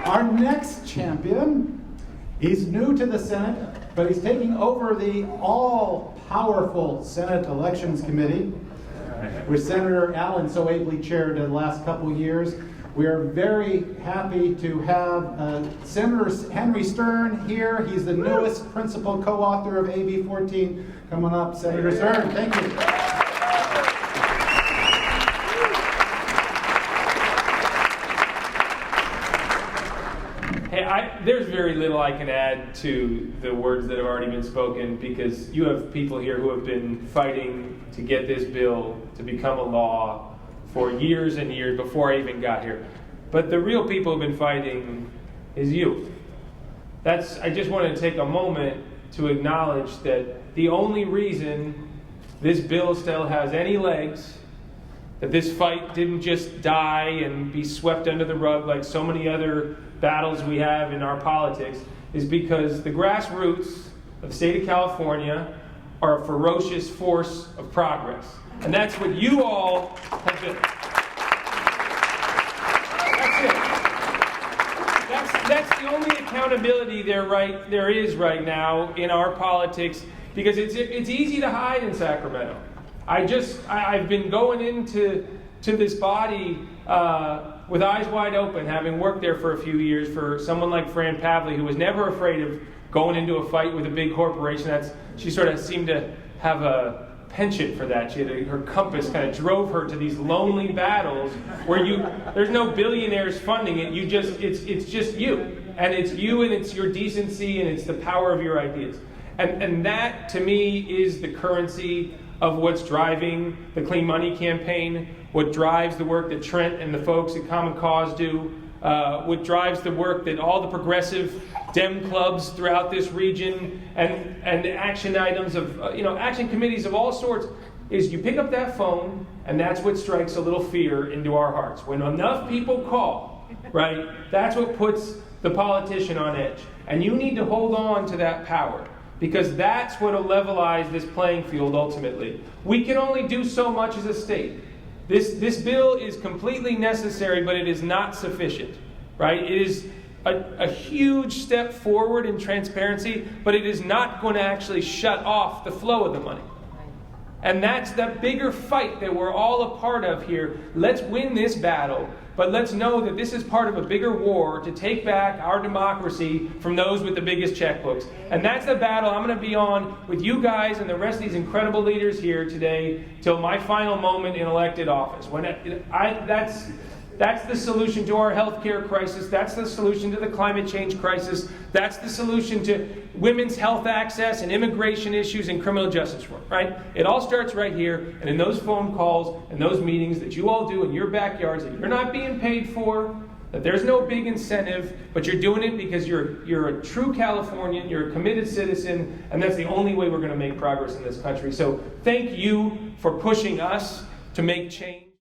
Our next champion, he's new to the Senate, but he's taking over the all-powerful Senate Elections Committee, which Senator Allen so ably chaired the last couple years. We are very happy to have Senator Henry Stern here. He's the newest principal co-author of AB 14. Come on up, Senator Stern. Thank you. Hey, there's very little I can add to the words that have already been spoken, because you have people here who have been fighting to get this bill to become a law for years and years before I even got here. But the real people who've been fighting is you. I just want to take a moment to acknowledge that the only reason this bill still has any legs, that this fight didn't just die and be swept under the rug like so many other battles we have in our politics, is because the grassroots of the state of California are a ferocious force of progress. And that's what you all have been. That's it. That's the only accountability there is right now in our politics, because it's easy to hide in Sacramento. I've been going into this body with eyes wide open, having worked there for a few years for someone like Fran Pavley, who was never afraid of going into a fight with a big corporation. She sort of seemed to have a penchant for that. Her compass kind of drove her to these lonely battles where there's no billionaires funding it. It's just you. And it's you, and it's your decency, and it's the power of your ideas. And that, to me, is the currency of what's driving the Clean Money campaign, what drives the work that Trent and the folks at Common Cause do, what drives the work that all the progressive Dem clubs throughout this region and action items of, action committees of all sorts, is you pick up that phone, and that's what strikes a little fear into our hearts. When enough people call, right, that's what puts the politician on edge. And you need to hold on to that power, because that's what will levelize this playing field ultimately. We can only do so much as a state. This bill is completely necessary, but it is not sufficient, right? It is a huge step forward in transparency, but it is not going to actually shut off the flow of the money. And that's the bigger fight that we're all a part of here. Let's win this battle, but let's know that this is part of a bigger war to take back our democracy from those with the biggest checkbooks. And that's the battle I'm going to be on with you guys and the rest of these incredible leaders here today till my final moment in elected office. That's the solution to our healthcare crisis. That's the solution to the climate change crisis. That's the solution to women's health access and immigration issues and criminal justice reform, right? It all starts right here, and in those phone calls and those meetings that you all do in your backyards that you're not being paid for, that there's no big incentive, but you're doing it because you're a true Californian, you're a committed citizen, and that's the only way we're going to make progress in this country. So thank you for pushing us to make change.